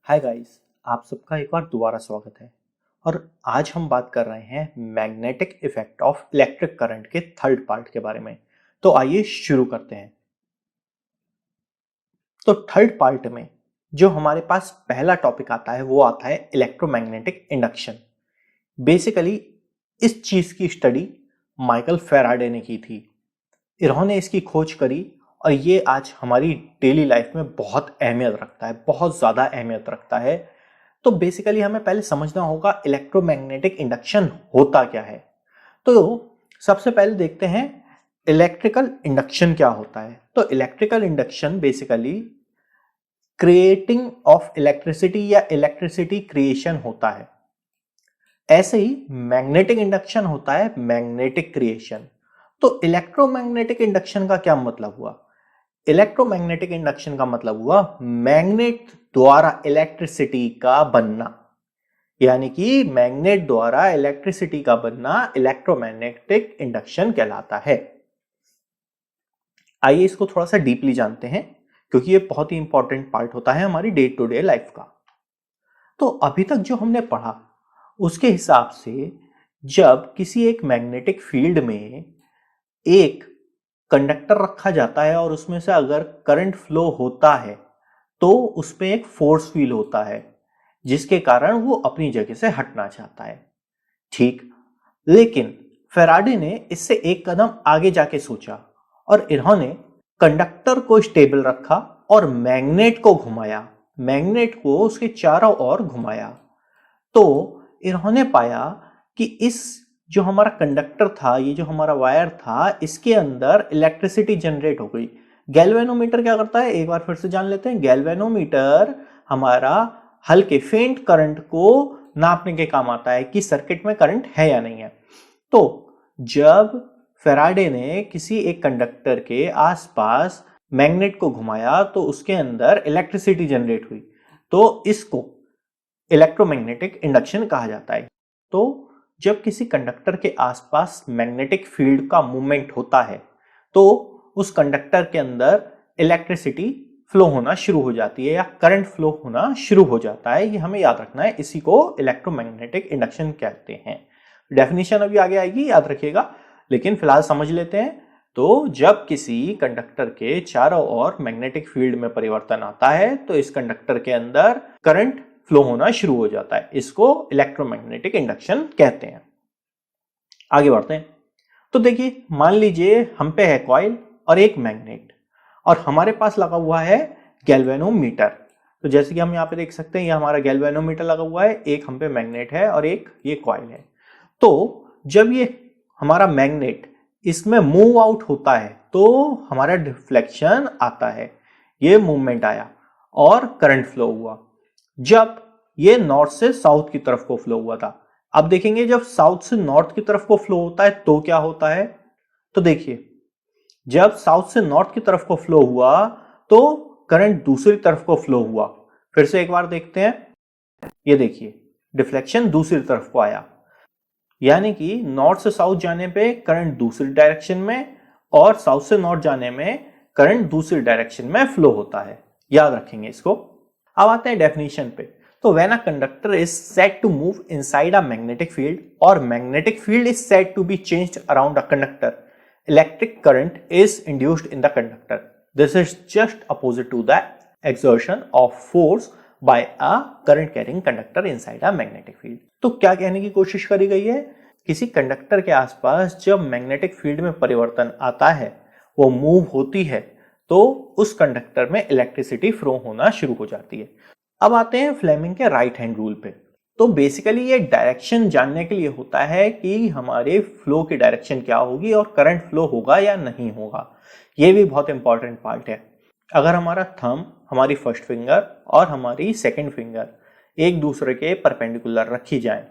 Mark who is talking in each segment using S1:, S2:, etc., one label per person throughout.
S1: Hi guys, आप सबका एक बार दोबारा स्वागत है। और आज हम बात कर रहे हैं magnetic effect of electric current के थर्ड पार्ट के बारे में। तो आइए शुरू करते हैं। तो थर्ड पार्ट में जो हमारे पास पहला टॉपिक आता है वो आता है इलेक्ट्रोमैग्नेटिक इंडक्शन। बेसिकली इस चीज की स्टडी माइकल फैराडे ने की थी। इन्होंने इसकी खोज करी और ये आज हमारी डेली लाइफ में बहुत अहमियत रखता है, बहुत ज्यादा अहमियत रखता है। तो बेसिकली हमें पहले समझना होगा इलेक्ट्रोमैग्नेटिक इंडक्शन होता क्या है। तो सबसे पहले देखते हैं इलेक्ट्रिकल इंडक्शन क्या होता है। तो electrical induction basically creating of electricity या इलेक्ट्रिसिटी क्रिएशन होता है। ऐसे ही मैग्नेटिक इंडक्शन होता है मैग्नेटिक क्रिएशन। तो इलेक्ट्रोमैग्नेटिक इंडक्शन का क्या मतलब हुआ? इलेक्ट्रोमैग्नेटिक इंडक्शन का मतलब हुआ मैग्नेट द्वारा इलेक्ट्रिसिटी का बनना, यानी कि मैग्नेट द्वारा इलेक्ट्रिसिटी का बनना इलेक्ट्रोमैग्नेटिक इंडक्शन कहलाता है। आइए इसको थोड़ा सा डीपली जानते हैं, क्योंकि ये बहुत ही इंपॉर्टेंट पार्ट होता है हमारी डे टू डे लाइफ का। तो अभी तक जो हमने पढ़ा उसके हिसाब से जब किसी एक मैग्नेटिक फील्ड में एक कंडक्टर रखा जाता है और उसमें से अगर करंट फ्लो होता है तो उसमें एक फोर्स फील होता है जिसके कारण वो अपनी जगह से हटना चाहता है। ठीक, लेकिन फेराडे ने इससे एक कदम आगे जाके सोचा और इन्होंने कंडक्टर को स्टेबल रखा और मैग्नेट को घुमाया, मैग्नेट को उसके चारों ओर घुमाया। तो इन्होंने पाया कि इस जो हमारा कंडक्टर था, ये जो हमारा वायर था, इसके अंदर इलेक्ट्रिसिटी जनरेट हो गई। गैल्वेनोमीटर क्या करता है, एक बार फिर से जान लेते हैं। गैल्वेनोमीटर हमारा हल्के फेंट करंट को नापने के काम आता है कि सर्किट में करंट है या नहीं है। तो जब फेराडे ने किसी एक कंडक्टर के आसपास मैग्नेट को घुमाया तो उसके अंदर इलेक्ट्रिसिटी जनरेट हुई। तो इसको इलेक्ट्रोमैग्नेटिक इंडक्शन कहा जाता है। तो जब किसी कंडक्टर के आसपास मैग्नेटिक फील्ड का मूवमेंट होता है तो उस कंडक्टर के अंदर इलेक्ट्रिसिटी फ्लो होना शुरू हो जाती है या करंट फ्लो होना शुरू हो जाता है। ये हमें याद रखना है, इसी को इलेक्ट्रोमैग्नेटिक इंडक्शन कहते हैं। डेफिनेशन अभी आगे आएगी, याद रखिएगा, लेकिन फिलहाल समझ लेते हैं। तो जब किसी कंडक्टर के चारों ओर मैग्नेटिक फील्ड में परिवर्तन आता है तो इस कंडक्टर के अंदर करंट फ्लो होना शुरू हो जाता है, इसको इलेक्ट्रोमैग्नेटिक इंडक्शन कहते हैं। आगे बढ़ते हैं। तो देखिए, मान लीजिए हम पे है कॉइल और एक मैग्नेट और हमारे पास लगा हुआ है गैल्वेनोमीटर। तो जैसे कि हम यहाँ पे देख सकते हैं, ये हमारा गैल्वेनोमीटर लगा हुआ है, एक हम पे मैग्नेट है और एक ये कॉइल है। तो जब ये हमारा मैग्नेट इसमें मूव आउट होता है तो हमारा डिफ्लेक्शन आता है, ये मूवमेंट आया और करंट फ्लो हुआ। जब ये नॉर्थ से साउथ की तरफ को फ्लो हुआ था। अब देखेंगे जब साउथ से नॉर्थ की तरफ को फ्लो होता है तो क्या होता है। तो देखिए, जब साउथ से नॉर्थ की तरफ को फ्लो हुआ तो करंट दूसरी तरफ को फ्लो हुआ। फिर से एक बार देखते हैं, ये देखिए डिफ्लेक्शन दूसरी तरफ को आया, यानी कि नॉर्थ से साउथ जाने पे करंट दूसरी डायरेक्शन में और साउथ से नॉर्थ जाने में करंट दूसरी डायरेक्शन में फ्लो होता है। याद रखेंगे इसको। अब आते हैं डेफिनेशन पे। तो when a conductor is said to move inside a magnetic field और magnetic field is said to be changed around a conductor, electric current is induced in the conductor. This is just opposite to the exertion of force by a current carrying conductor inside a magnetic field। तो क्या कहने की कोशिश करी गई है, किसी conductor के आसपास जब मैग्नेटिक फील्ड में परिवर्तन आता है, वो मूव होती है, तो उस कंडक्टर में इलेक्ट्रिसिटी फ्लो होना शुरू हो जाती है। अब आते हैं फ्लेमिंग के राइट हैंड रूल पे। तो बेसिकली ये डायरेक्शन जानने के लिए होता है कि हमारे फ्लो की डायरेक्शन क्या होगी और करंट फ्लो होगा या नहीं होगा। ये भी बहुत इंपॉर्टेंट पार्ट है। अगर हमारा थंब, हमारी फर्स्ट फिंगर और हमारी सेकंड फिंगर एक दूसरे के परपेंडिकुलर रखी जाए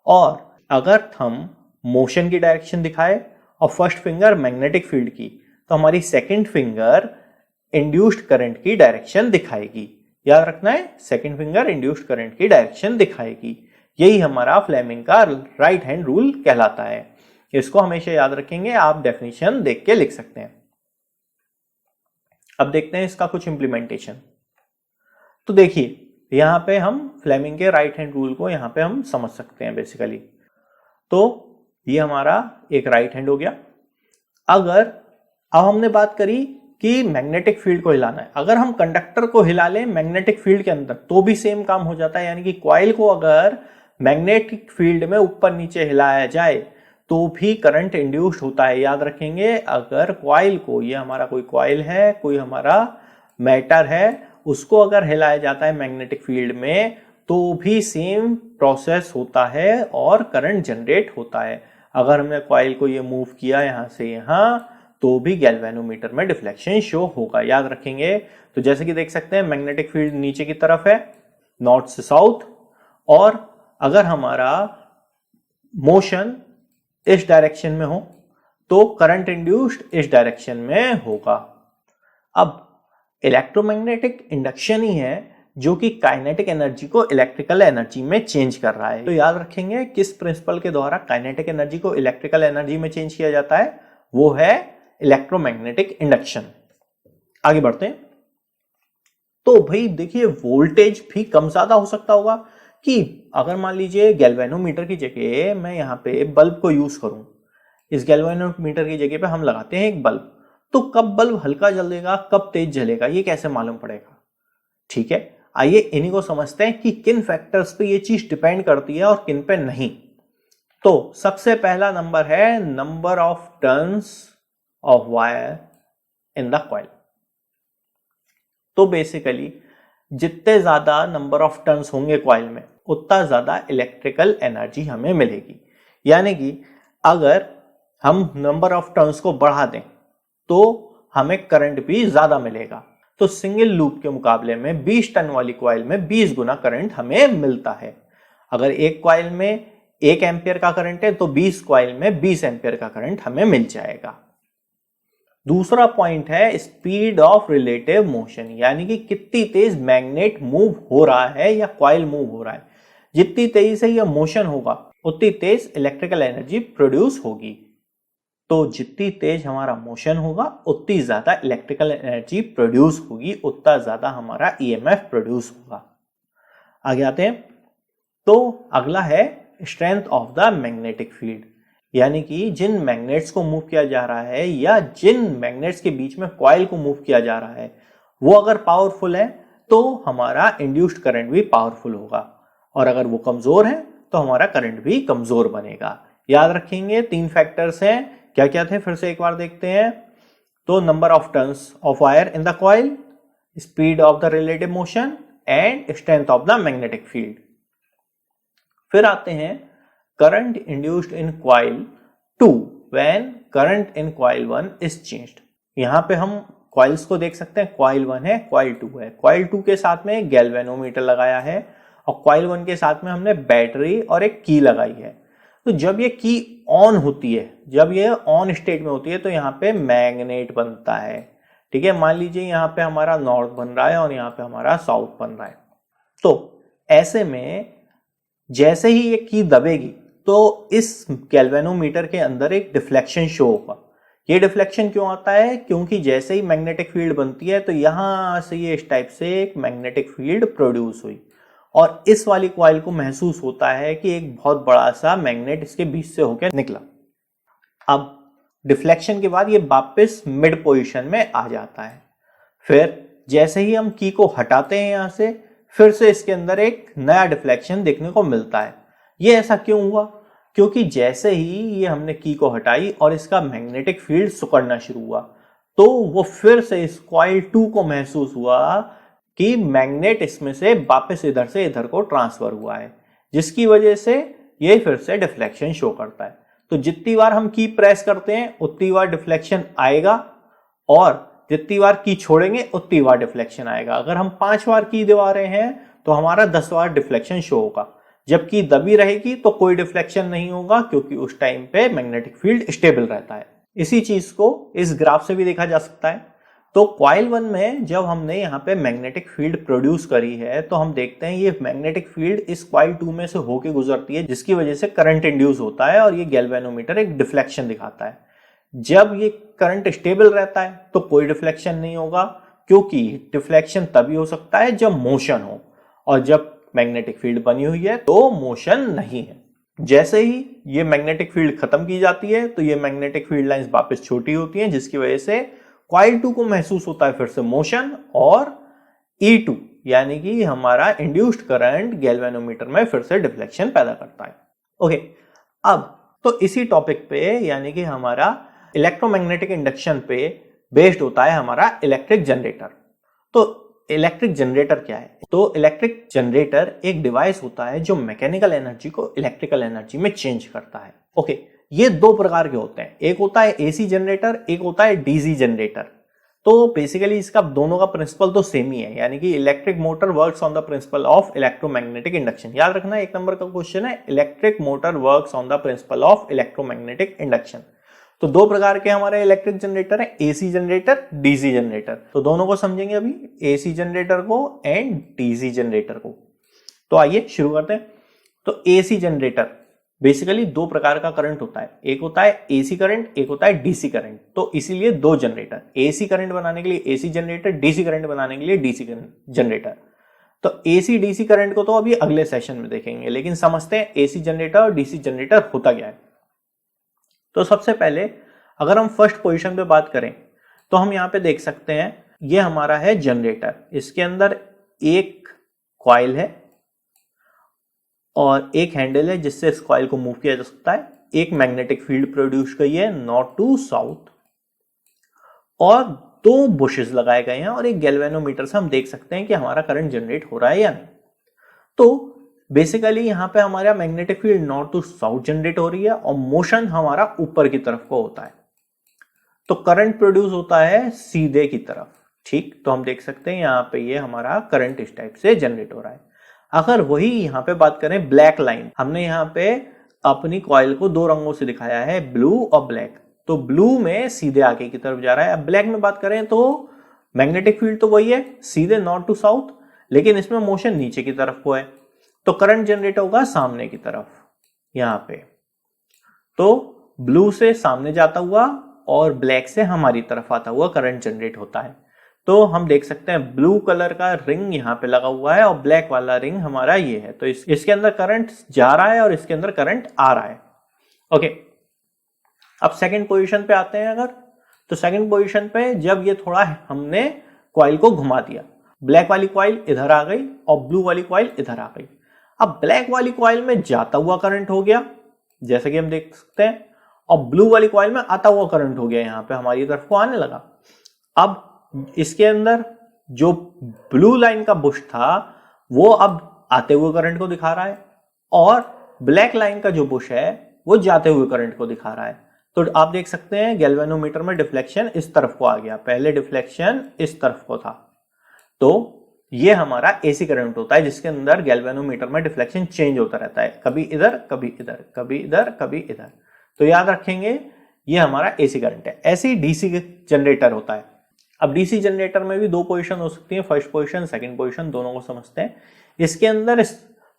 S1: और अगर थंब मोशन की डायरेक्शन दिखाए और फर्स्ट फिंगर मैग्नेटिक फील्ड की, तो हमारी सेकंड फिंगर इंड्यूस्ड करंट की डायरेक्शन दिखाएगी। याद रखना है, सेकंड फिंगर इंड्यूस्ड करंट की डायरेक्शन दिखाएगी। यही हमारा फ्लेमिंग का राइट हैंड रूल कहलाता है। इसको हमेशा याद रखेंगे, आप डेफिनेशन देख के लिख सकते हैं। अब देखते हैं इसका कुछ इंप्लीमेंटेशन। तो देखिए, यहाँ पे हम फ्लेमिंग के राइट हैंड रूल को यहाँ पे हम समझ सकते हैं बेसिकली। तो ये हमारा एक राइट हैंड हो गया। अगर अब हमने बात करी कि मैग्नेटिक फील्ड को हिलाना है, अगर हम कंडक्टर को हिला लें मैग्नेटिक फील्ड के अंदर तो भी सेम काम हो जाता है, यानी कि कॉइल को अगर मैग्नेटिक फील्ड में ऊपर नीचे हिलाया जाए तो भी करंट इंड्यूस्ड होता है। याद रखेंगे, अगर कॉइल को, ये हमारा कोई कॉइल है, कोई हमारा मैटर है, उसको अगर हिलाया जाता है मैग्नेटिक फील्ड में तो भी सेम प्रोसेस होता है और करंट जनरेट होता है। अगर हमने कॉइल को ये मूव किया यहां से यहां तो भी गैल्वेनोमीटर में डिफ्लेक्शन शो होगा। याद रखेंगे, तो जैसे कि देख सकते हैं मैग्नेटिक फील्ड नीचे की तरफ है, नॉर्थ से साउथ, और अगर हमारा मोशन इस डायरेक्शन में हो तो करंट इंड्यूस्ड इस डायरेक्शन में होगा। अब इलेक्ट्रोमैग्नेटिक इंडक्शन ही है जो कि काइनेटिक एनर्जी को इलेक्ट्रिकल एनर्जी में चेंज कर रहा है। तो याद रखेंगे किस प्रिंसिपल के द्वारा काइनेटिक एनर्जी को इलेक्ट्रिकल एनर्जी में चेंज किया जाता है, वो है इलेक्ट्रोमैग्नेटिक इंडक्शन। आगे बढ़ते हैं। तो भाई देखिए, वोल्टेज भी कम ज्यादा हो सकता होगा कि अगर मान लीजिए गैल्वेनोमीटर की जगह मैं यहाँ पे बल्ब को यूज करूं, इस गैल्वेनोमीटर की जगह पे हम लगाते हैं एक बल्ब, तो कब बल्ब हल्का जलेगा कब तेज जलेगा ये कैसे मालूम पड़ेगा? ठीक है, आइए इन्हीं को समझते हैं कि किन फैक्टर्स पे ये चीज डिपेंड करती है और किन पे नहीं। तो सबसे पहला नंबर है number of turns of wire in the coil. तो बेसिकली जितने ज्यादा नंबर ऑफ टर्न्स होंगे कॉइल में उतना ज्यादा इलेक्ट्रिकल एनर्जी हमें मिलेगी। यानी कि अगर हम नंबर ऑफ टर्न्स को बढ़ा दें तो हमें करंट भी ज्यादा मिलेगा। तो सिंगल लूप के मुकाबले में 20 टन वाली कॉइल में 20 गुना करंट हमें मिलता है। अगर एक कॉइल में 1 एम्पियर का करंट है तो 20 कॉइल में 20 एम्पियर का करंट हमें मिल जाएगा। दूसरा पॉइंट है स्पीड ऑफ रिलेटिव मोशन, यानी कि कितनी तेज मैग्नेट मूव हो रहा है या कॉइल मूव हो रहा है। जितनी तेजी से यह मोशन होगा उतनी तेज इलेक्ट्रिकल एनर्जी प्रोड्यूस होगी। तो जितनी तेज हमारा मोशन होगा उतनी ज्यादा इलेक्ट्रिकल एनर्जी प्रोड्यूस होगी, उतना ज्यादा हमारा ईएमएफ प्रोड्यूस होगा। आगे आते हैं। तो अगला है strength of the magnetic field, यानी कि जिन मैग्नेट्स को मूव किया जा रहा है या जिन मैग्नेट्स के बीच में कॉइल को मूव किया जा रहा है वो अगर पावरफुल है तो हमारा इंड्यूस्ड करंट भी पावरफुल होगा, और अगर वो कमजोर है तो हमारा करंट भी कमजोर बनेगा। याद रखेंगे 3 फैक्टर्स हैं, क्या क्या थे फिर से एक बार देखते हैं। तो number of turns of wire in the coil, speed of the relative motion and strength of the magnetic field. फिर आते हैं current induced in coil 2 when current in coil 1 is changed. यहां पे हम कॉइल्स को देख सकते हैं, कॉइल 1 है, कॉइल 2 है। कॉइल 2 के साथ में गैल्वेनोमीटर लगाया है और कॉइल 1 के साथ में हमने बैटरी और एक की लगाई है। तो जब ये की ऑन होती है, जब ये ऑन स्टेट में होती है तो यहाँ पे मैग्नेट बनता है। ठीक है, मान लीजिए यहाँ पे हमारा नॉर्थ बन रहा है और यहाँ पे हमारा साउथ बन रहा है। तो ऐसे में जैसे ही ये की दबेगी तो इस गैल्वेनोमीटर के अंदर एक डिफ्लेक्शन शो होगा। ये डिफ्लेक्शन क्यों आता है? क्योंकि जैसे ही मैग्नेटिक फील्ड बनती है तो यहां से ये इस टाइप से एक मैग्नेटिक फील्ड प्रोड्यूस हुई और इस वाली कॉइल को महसूस होता है कि एक बहुत बड़ा सा मैग्नेट इसके बीच से होकर निकला। अब डिफ्लेक्शन के बाद ये वापस मिड पोजीशन में आ जाता है। फिर जैसे ही हम की को हटाते हैं यहां से, फिर से इसके अंदर एक नया डिफ्लेक्शन देखने को मिलता है। ये ऐसा क्यों हुआ? क्योंकि जैसे ही ये हमने की को हटाई और इसका मैग्नेटिक फील्ड सिकुड़ना शुरू हुआ तो वो फिर से इस कॉइल 2 को महसूस हुआ कि मैग्नेट इसमें से वापस इधर से इधर को ट्रांसफर हुआ है, जिसकी वजह से ये फिर से डिफ्लेक्शन शो करता है। तो जितनी बार हम की प्रेस करते हैं उतनी बार डिफ्लेक्शन आएगा और जितनी बार की छोड़ेंगे उतनी बार डिफ्लेक्शन आएगा। अगर हम 5 बार की दबा रहे हैं तो हमारा 10 बार डिफ्लेक्शन शो होगा। जबकि दबी रहेगी तो कोई डिफ्लेक्शन नहीं होगा क्योंकि उस टाइम पे मैग्नेटिक फील्ड स्टेबल रहता है। इसी चीज को इस ग्राफ से भी देखा जा सकता है। तो कॉइल 1 में जब हमने यहाँ पे मैग्नेटिक फील्ड प्रोड्यूस करी है तो हम देखते हैं ये मैग्नेटिक फील्ड इस कॉइल 2 में से होके गुजरती है, जिसकी वजह से करंट इंड्यूस होता है और ये गैल्वेनोमीटर एक डिफ्लेक्शन दिखाता है। जब ये करंट स्टेबल रहता है तो कोई डिफ्लेक्शन नहीं होगा, क्योंकि डिफ्लेक्शन तभी हो सकता है जब मोशन हो, और जब मैग्नेटिक फील्ड बनी हुई है तो मोशन नहीं है। जैसे ही ये मैग्नेटिक फील्ड खत्म की जाती है तो ये मैग्नेटिक फील्ड लाइंस वापस छोटी होती हैं, जिसकी वजह से कॉइल 2 को महसूस होता है फिर से मोशन, और E2 यानी कि हमारा इंड्यूस्ड करंट गैल्वेनोमीटर में फिर से डिफ्लेक्शन पैदा करता है। ओके, अब तो इसी टॉपिक पे यानी कि हमारा इलेक्ट्रोमैग्नेटिक इंडक्शन पे बेस्ड होता है हमारा इलेक्ट्रिक जनरेटर। तो इलेक्ट्रिक जनरेटर क्या है? तो इलेक्ट्रिक जनरेटर एक डिवाइस होता है जो मैकेनिकल एनर्जी को इलेक्ट्रिकल एनर्जी में चेंज करता है। ओके, ये दो प्रकार के होते हैं, एक होता है एसी जनरेटर, एक होता है डीसी जनरेटर। तो बेसिकली इसका दोनों का प्रिंसिपल तो सेम ही है, यानी कि electric motor works on the principle of electromagnetic induction. याद रखना, एक नंबर का क्वेश्चन है, electric motor works on the principle of electromagnetic induction. तो दो प्रकार के हमारे इलेक्ट्रिक जनरेटर है, एसी जनरेटर, डीसी जनरेटर। तो दोनों को समझेंगे अभी, एसी जनरेटर को एंड डीसी जनरेटर को। तो आइए शुरू करते हैं। तो एसी जनरेटर बेसिकली दो प्रकार का करंट होता है, एक होता है एसी करंट, एक होता है डीसी करंट। तो इसीलिए दो जनरेटर, एसी करंट बनाने के लिए एसी जनरेटर, डीसी करंट बनाने के लिए डीसी जनरेटर। तो एसी डीसी करंट को तो अभी अगले सेशन में देखेंगे, लेकिन समझते हैं एसी जनरेटर और डीसी जनरेटर होता क्या है। तो सबसे पहले अगर हम फर्स्ट पोजीशन पे बात करें तो हम यहां पे देख सकते हैं, ये हमारा है जनरेटर, इसके अंदर एक कॉइल है और एक हैंडल है जिससे इस कॉइल को मूव किया जा सकता है। एक मैग्नेटिक फील्ड प्रोड्यूस की है नॉर्थ टू साउथ, और दो बुशेस लगाए गए हैं, और एक गैल्वेनोमीटर से हम देख सकते हैं कि हमारा करंट जनरेट हो रहा है या नहीं। तो बेसिकली यहां पे हमारा magnetic field north to south generate हो रही है और मोशन हमारा ऊपर की तरफ को होता है। तो करंट प्रोड्यूस होता है सीधे की तरफ, ठीक। तो हम देख सकते हैं यहां पे ये हमारा करंट इस टाइप से जनरेट हो रहा है। अगर वही यहां पे बात करें ब्लैक लाइन, हमने यहां पे अपनी कॉइल को दो रंगों से दिखाया है, ब्लू और ब्लैक। तो ब्लू में सीधे आगे की तरफ जा रहा है। अब ब्लैक में बात करें तो मैग्नेटिक फील्ड तो वही है, सीधे नॉर्थ टू साउथ, लेकिन इसमें मोशन नीचे की तरफ को है। तो करंट जनरेट होगा सामने की तरफ यहां पे। तो ब्लू से सामने जाता हुआ और ब्लैक से हमारी तरफ आता हुआ करंट जनरेट होता है। तो हम देख सकते हैं ब्लू कलर का रिंग यहाँ पे लगा हुआ है और ब्लैक वाला रिंग हमारा ये है। तो इसके अंदर करंट जा रहा है और इसके अंदर करंट आ रहा है। ओके, अब सेकंड पोजीशन पे आते हैं। अगर तो सेकंड पोजीशन पे जब ये थोड़ा हमने कॉइल को घुमा दिया, ब्लैक वाली कॉइल इधर आ गई और ब्लू वाली कॉइल इधर आ गई। अब ब्लैक वाली कॉइल में जाता हुआ करंट हो गया, जैसे कि हम देख सकते हैं, और ब्लू वाली कॉइल में आता हुआ करंट हो गया, यहां पे हमारी तरफ को आने लगा। अब इसके अंदर जो ब्लू लाइन का बुश था वो अब आते हुए करंट को दिखा रहा है, और ब्लैक लाइन का जो बुश है वो जाते हुए करंट को दिखा रहा है। तो आप देख सकते हैं गैल्वेनोमीटर में डिफ्लेक्शन इस तरफ को आ गया, पहले डिफ्लेक्शन इस तरफ को था। तो ये हमारा एसी करंट होता है जिसके अंदर गैल्वेनोमीटर में डिफ्लेक्शन चेंज होता रहता है, कभी इधर कभी इधर, कभी इधर कभी इधर। तो याद रखेंगे ये हमारा एसी करंट है। ऐसे ही डीसी जनरेटर होता है। अब डीसी जनरेटर में भी दो पोजीशन हो सकती है, फर्स्ट पोजीशन सेकंड पोजीशन, दोनों को समझते हैं। इसके अंदर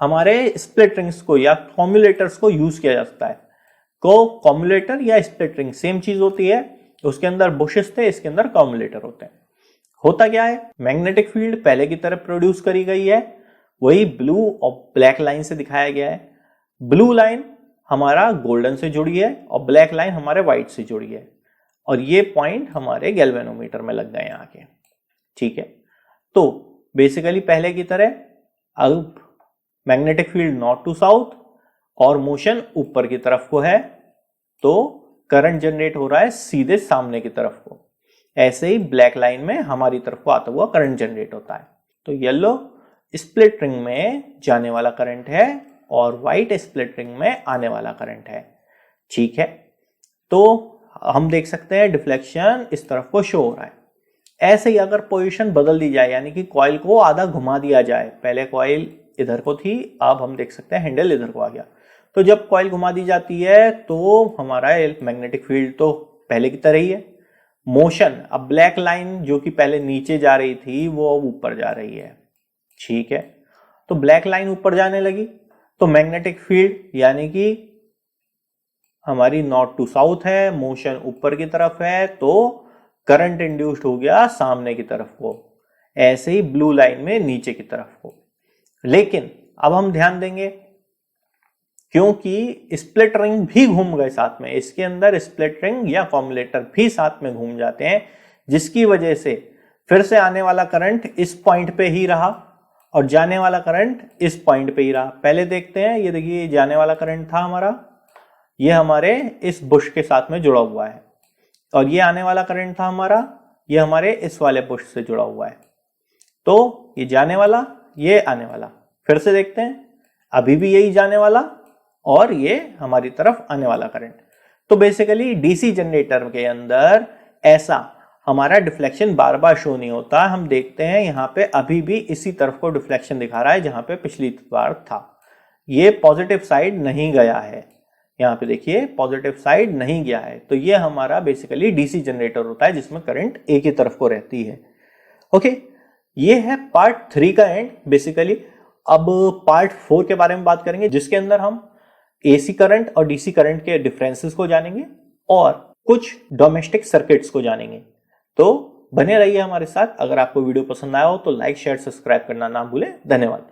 S1: हमारे स्प्लिट रिंग्स को या कॉम्युलेटर्स को यूज किया जा सकता है। को कॉम्युलेटर या स्प्लिट रिंग सेम चीज होती है, उसके अंदर बुशेस थे, इसके अंदर कॉम्युलेटर होते हैं। होता क्या है, मैग्नेटिक फील्ड पहले की तरफ प्रोड्यूस करी गई है, वही ब्लू और ब्लैक लाइन से दिखाया गया है। ब्लू लाइन हमारा गोल्डन से जुड़ी है और ब्लैक लाइन हमारे व्हाइट से जुड़ी है, और ये पॉइंट हमारे गैल्वेनोमीटर में लग गए आके, ठीक है। तो बेसिकली पहले की तरह अब magnetic field north to south और मोशन ऊपर की तरफ को है, तो करंट जनरेट हो रहा है सीधे सामने की तरफ को। ऐसे ही ब्लैक लाइन में हमारी तरफ को आता हुआ करंट जनरेट होता है। तो येलो स्प्लिट रिंग में जाने वाला करंट है और व्हाइट स्प्लिट रिंग में आने वाला करंट है, ठीक है। तो हम देख सकते हैं डिफ्लेक्शन इस तरफ को शो हो रहा है। ऐसे ही अगर पोजीशन बदल दी जाए, यानी कि कॉइल को आधा घुमा दिया जाए, पहले कॉइल इधर को थी, अब हम देख सकते हैं हैंडल इधर को आ गया। तो जब कॉइल घुमा दी जाती है तो हमारा मैग्नेटिक फील्ड तो पहले की तरह ही है। मोशन, अब ब्लैक लाइन जो कि पहले नीचे जा रही थी वो अब ऊपर जा रही है, ठीक है। तो ब्लैक लाइन ऊपर जाने लगी तो मैग्नेटिक फील्ड यानी कि हमारी नॉर्थ टू साउथ है, मोशन ऊपर की तरफ है, तो करंट इंड्यूस्ड हो गया सामने की तरफ को। ऐसे ही ब्लू लाइन में नीचे की तरफ को। लेकिन अब हम ध्यान देंगे, क्योंकि स्प्लिट रिंग भी घूम गए साथ में, इसके अंदर स्प्लिट रिंग या कॉम्युलेटर भी साथ में घूम जाते हैं, जिसकी वजह से फिर से आने वाला करंट इस पॉइंट पे ही रहा और जाने वाला करंट इस पॉइंट पे ही रहा। पहले देखते हैं, ये देखिए जाने वाला करंट था हमारा, ये हमारे इस बुश के साथ में जुड़ा हुआ है, और ये आने वाला करंट था हमारा, ये हमारे इस वाले बुश से जुड़ा हुआ है। तो ये जाने वाला, ये आने वाला, फिर से देखते हैं, अभी भी यही जाने वाला और ये हमारी तरफ आने वाला करंट। तो बेसिकली डीसी जनरेटर के अंदर ऐसा हमारा डिफ्लेक्शन बार बार शो नहीं होता। हम देखते हैं यहाँ पे अभी भी इसी तरफ को डिफ्लेक्शन दिखा रहा है जहां पे पिछली बार था। ये पॉजिटिव साइड नहीं गया है, यहाँ पे देखिए पॉजिटिव साइड नहीं गया है। तो ये हमारा बेसिकली डीसी जनरेटर होता है जिसमें करंट एक ही तरफ को रहती है। ओके, ये है पार्ट 3 का एंड बेसिकली। अब पार्ट 4 के बारे में बात करेंगे, जिसके अंदर हम एसी करंट और डीसी करंट के डिफरेंसेस को जानेंगे और कुछ डोमेस्टिक सर्किट्स को जानेंगे। तो बने रहिए हमारे साथ। अगर आपको वीडियो पसंद आया हो तो लाइक शेयर सब्सक्राइब करना ना भूलें। धन्यवाद।